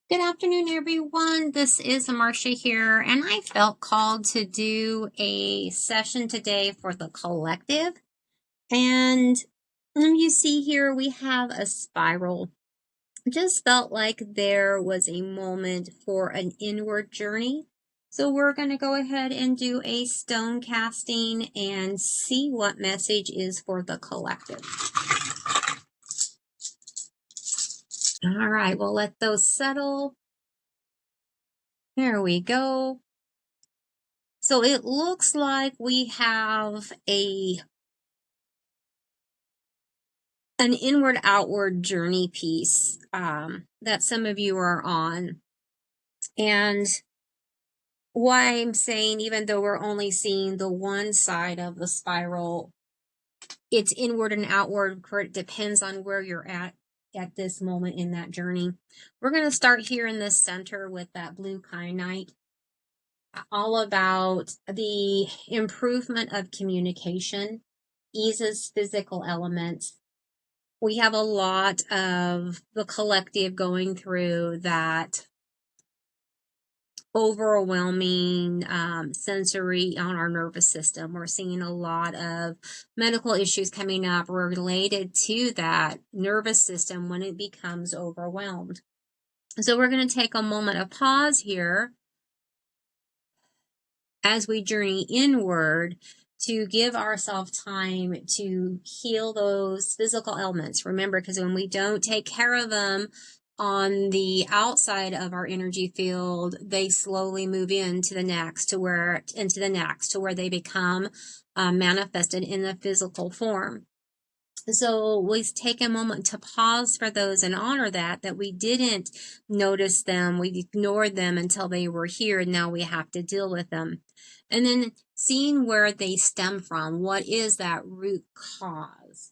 Good afternoon, everyone. This is Marcia here, and I felt called to do a session today for the collective. And you see here, we have a spiral. Just felt like there was a moment for an inward journey. So we're going to go ahead and do a stone casting and see what message is for the collective. All right, we'll let those settle. There we go. So it looks like we have an inward outward journey piece that some of you are on. And why I'm saying, even though we're only seeing the one side of the spiral, it's inward and outward. It depends on where you're at this moment in that journey. We're going to start here in the center with that blue kyanite. All about the improvement of communication, eases physical elements. We have a lot of the collective going through that overwhelming sensory on our nervous system. We're seeing a lot of medical issues coming up related to that nervous system when it becomes overwhelmed. So we're going to take a moment of pause here as we journey inward to give ourselves time to heal those physical elements. Remember, because when we don't take care of them on the outside of our energy field, they slowly move into the next, to where they become manifested in the physical form. So we take a moment to pause for those and honor that we didn't notice them. We ignored them until they were here, and now we have to deal with them. And then seeing where they stem from. What is that root cause?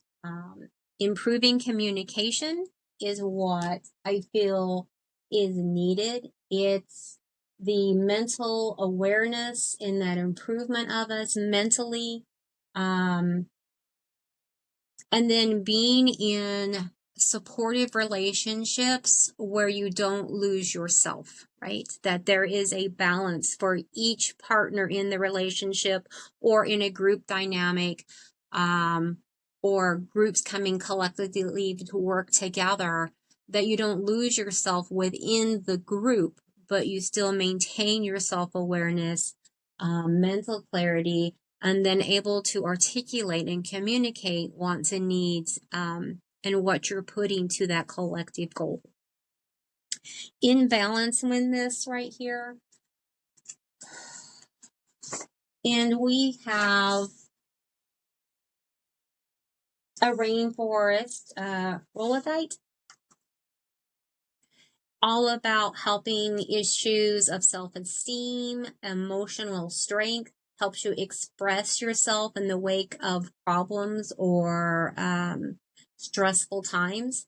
Improving communication is what I feel is needed. It's the mental awareness in that improvement of us mentally. And then being in supportive relationships where you don't lose yourself, right? That there is a balance for each partner in the relationship or in a group dynamic, or groups coming collectively to work together, that you don't lose yourself within the group, but you still maintain your self-awareness, mental clarity, and then able to articulate and communicate wants and needs, and what you're putting to that collective goal. In balance with this right here. And we have a rainforest, rhyolite, all about helping issues of self-esteem, emotional strength, helps you express yourself in the wake of problems or stressful times.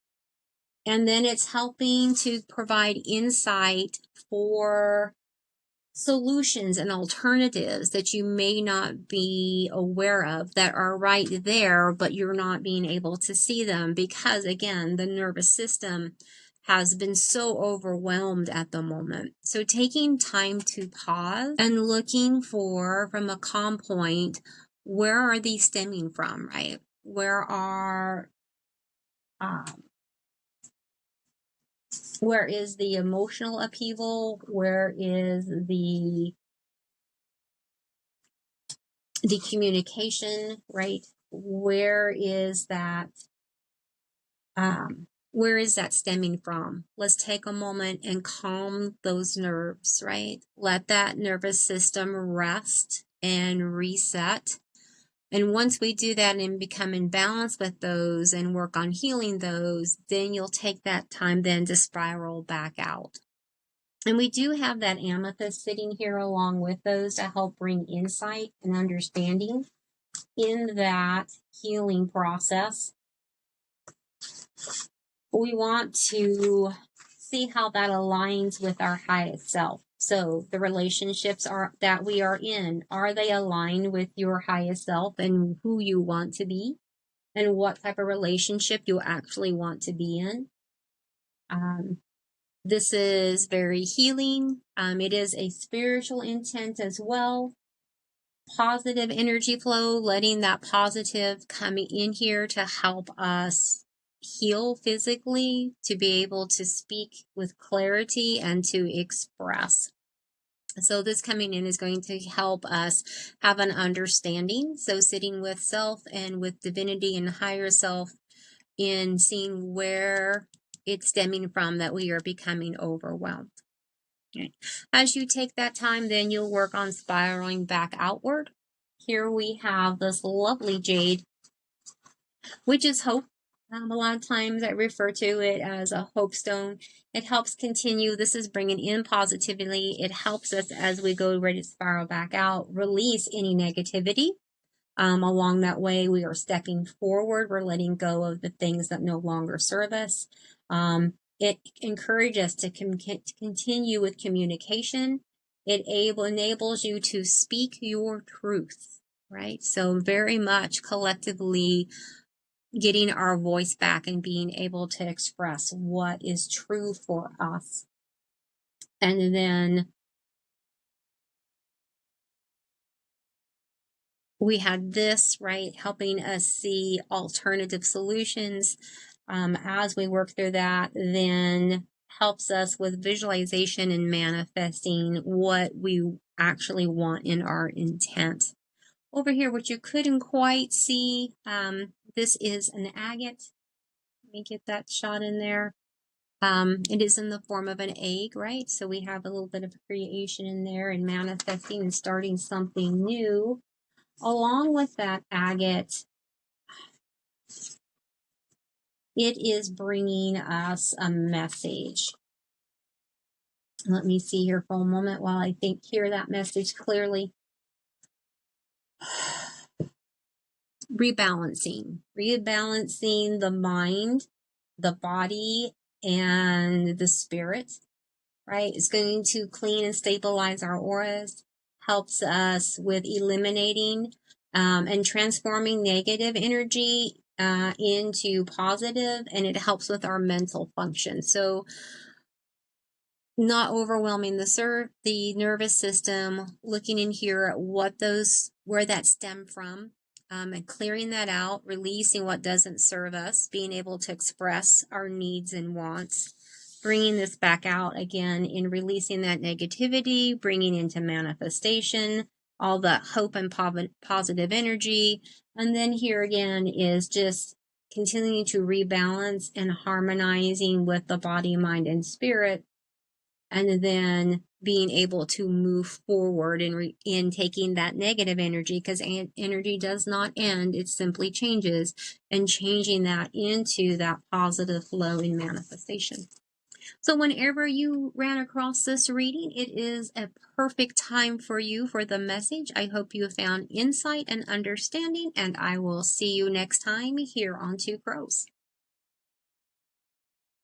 And then it's helping to provide insight for solutions and alternatives that you may not be aware of, that are right there, but you're not being able to see them because, again, the nervous system has been so overwhelmed at the moment. So taking time to pause and looking for, from a calm point, where are these stemming from, right? Where is the emotional upheaval? Where is the communication, right? Where is that stemming from? Let's take a moment and calm those nerves, right? Let that nervous system rest and reset. And once we do that and become in balance with those and work on healing those, then you'll take that time then to spiral back out. And we do have that amethyst sitting here along with those to help bring insight and understanding in that healing process. We want to see how that aligns with our highest self. So the relationships that we are in, are they aligned with your highest self and who you want to be, and what type of relationship you actually want to be in? This is very healing. It is a spiritual intent as well. Positive energy flow, letting that positive come in here to help us heal physically, to be able to speak with clarity and to express. So this coming in is going to help us have an understanding. So sitting with self and with divinity and higher self in seeing where it's stemming from that we are becoming overwhelmed. Okay. As you take that time, then you'll work on spiraling back outward. Here we have this lovely jade, which is hope. A lot of times I refer to it as a hope stone. It helps continue. This is bringing in positivity. It helps us as we go ready to spiral back out, release any negativity. Along that way, we are stepping forward. We're letting go of the things that no longer serve us. It encourages us to continue with communication. It enables you to speak your truth, right? So very much collectively getting our voice back and being able to express what is true for us. And then we had this, right, helping us see alternative solutions. As we work through that, then helps us with visualization and manifesting what we actually want in our intent. Over here, what you couldn't quite see, this is an agate. Let me get that shot in there. It is in the form of an egg, right? So we have a little bit of creation in there and manifesting and starting something new. Along with that agate, it is bringing us a message. Let me see here for a moment while I hear that message clearly. Rebalancing the mind, the body, and the spirit, right? It's going to clean and stabilize our auras, helps us with eliminating and transforming negative energy into positive, and it helps with our mental function. So not overwhelming the nervous system, looking in here at where that stemmed from, and clearing that out, releasing what doesn't serve us, being able to express our needs and wants, bringing this back out again in releasing that negativity, bringing into manifestation, all that hope and positive energy. And then here again is just continuing to rebalance and harmonizing with the body, mind, and spirit. And then being able to move forward in taking that negative energy, because energy does not end, it simply changes, and changing that into that positive flow in manifestation. So whenever you ran across this reading, it is a perfect time for you for the message. I hope you found insight and understanding, and I will see you next time here on Two Crows.